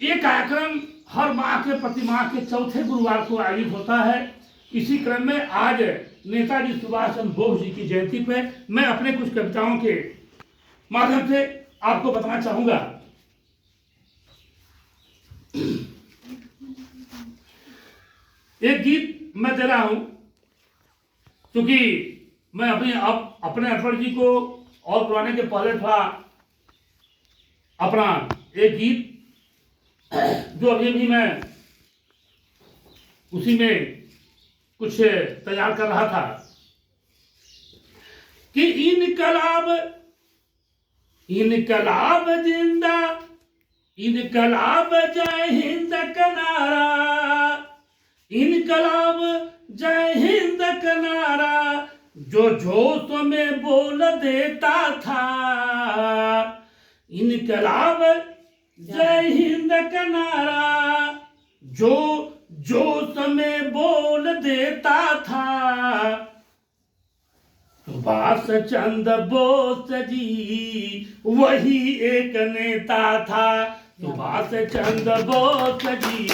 ये कार्यक्रम हर माह के प्रति माह के चौथे गुरुवार को आयोजित होता है। इसी क्रम में आज नेताजी सुभाष चंद्र बोस जी की जयंती पे मैं अपने कुछ कविताओं के माध्यम से आपको बताना चाहूंगा। एक गीत मैं दे रहा हूं, क्योंकि मैं अपने अटल जी को और बुलाने के पहले था अपना एक गीत जो अभी भी मैं उसी में कुछ तैयार कर रहा था कि इनकलाब जिंदा, इनकलाब जय हिंद का नारा, इनकलाब जय हिंद का नारा जो जोश में बोल देता था। इनकलाब जय हिंद का नारा जो जोश में बोल देता था। सुभाष चंद्र बोस जी वही एक नेता था। सुभाष चंद्र बोस जी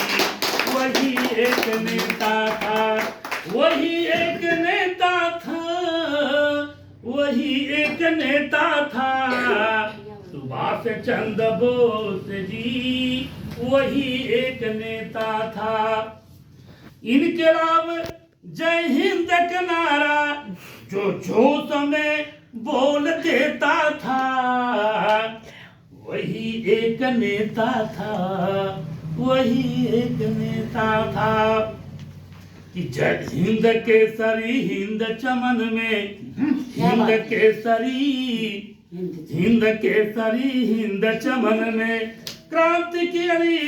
वही एक नेता था, वही एक नेता था, वही एक नेता था। सुभाष चंद्र बोस जी वही एक नेता था। इनकलाब जय हिंद का नारा जो जोश में बोल देता था, वही एक नेता था, वही एक नेता था। कि जय हिंद केसरी हिंद चमन में, हिंद केसरी हिंद केसरी हिंद चमन में क्रांति की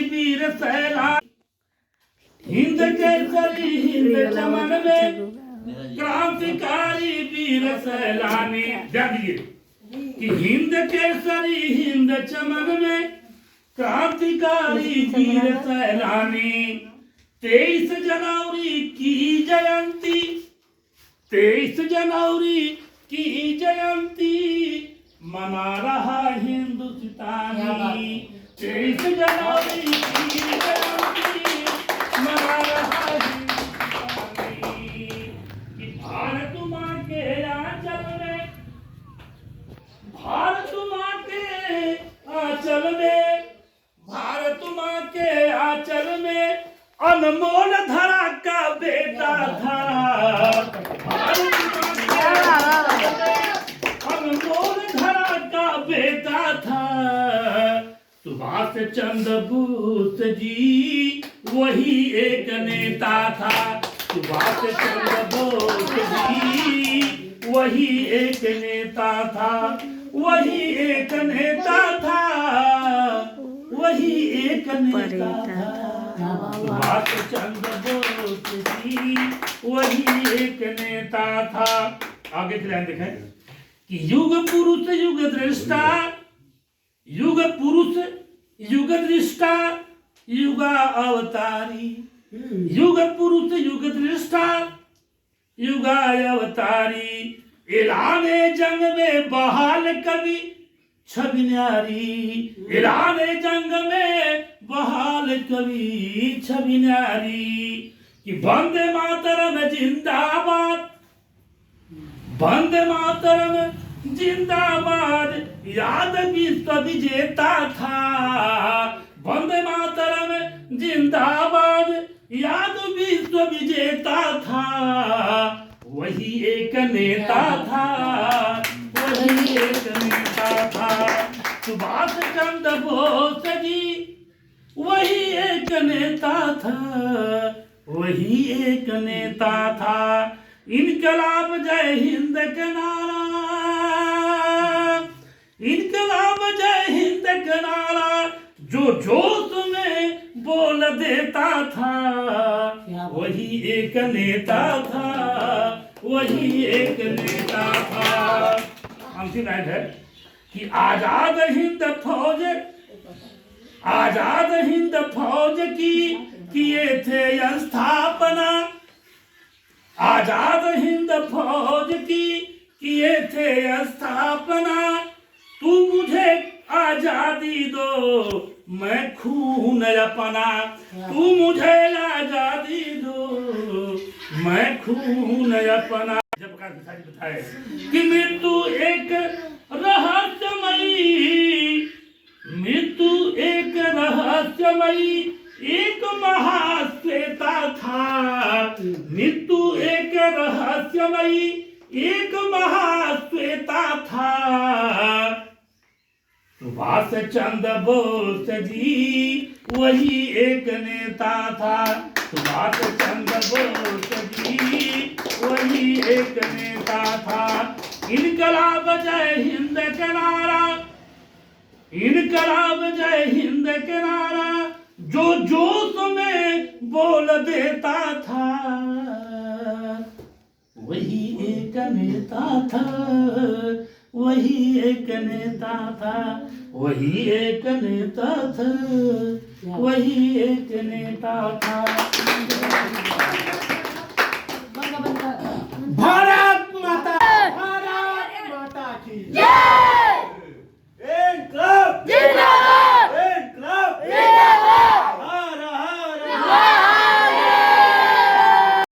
वीर सैलानी। हिंद केसरी हिंद चमन में क्रांतिकारी वीर सैलानी। जानिए कि हिंद केसरी हिंद चमन में क्रांतिकारी वीर सैलानी। 23 जनवरी की जयंती, 23 जनवरी की जयंती मना रहा हिंदुस्तानी। 23 जनवरी की जयंती मना रहा हिंदुस्तानी। कि भारत माँ के आंचल में, भारत माँ के आंचल में, भारत माँ के आंचल में अनमोल धरा का बेटा था। भारत माँ के आंचल में अनमोल धरा का बेटा था। सुभाष चंद्र बोस जी वही एक नेता था। सुभाष चंद्र बोस जी वही एक नेता था, वही एक नेता था, वही एक नेता था। सुभाष चंद्र बोस जी वही एक नेता था। आगे की लाइन देखें कि युग पुरुष युग दृष्टा, युग पुरुष युग दृष्टा युगा अवतारी। युग पुरुष युग दृष्टा युगा अवतारी। ऐलाने जंग में बहाल कवि छवि न्यारी। ऐलाने जंग में बहाल कवि छवि न्यारी। कि वंदे मातरम जिंदाबाद, वंदे मातरम जिंदाबाद याद विश्व विजेता था। वंदे मातरम जिंदाबाद याद विश्व विजेता था। वही एक नेता था, वही एक नेता था। सुभाष चंद्र बोस जी वही एक नेता था, वही एक नेता था। इनकलाब जय हिंद का नारा, इनकलाब जय हिंद का नारा जो जोश में बोल देता था। वही एक नेता था, वही एक नेता था। अंतिम लाइन है कि आजाद हिंद फौज, आजाद हिंद फौज की किए थे स्थापना। आजाद हिंद फौज की किए थे स्थापना। तू मुझे आजादी दो, मैं खून अपना, तू मुझे आजादी दो, मैं खून अपना। जब का बताए कि मृत्यु एक रहस्यमयी, मृत्यु एक रहस्यमयी एक महाश्वेता था, मृत्यु एक रहस्यमयी एक महाश्वेता था। सुभाष चंद्र बोस जी वही एक नेता था, सुभाष चंद्र बोस जी वही एक नेता था। इनकलाब जय हिंद के नारा, इनकलाब जय हिंद के नारा जो जोश में बोल देता था, वही एक नेता था, वही एक नेता था, वही एक नेता था, वही एक नेता था। भारत माता की जय।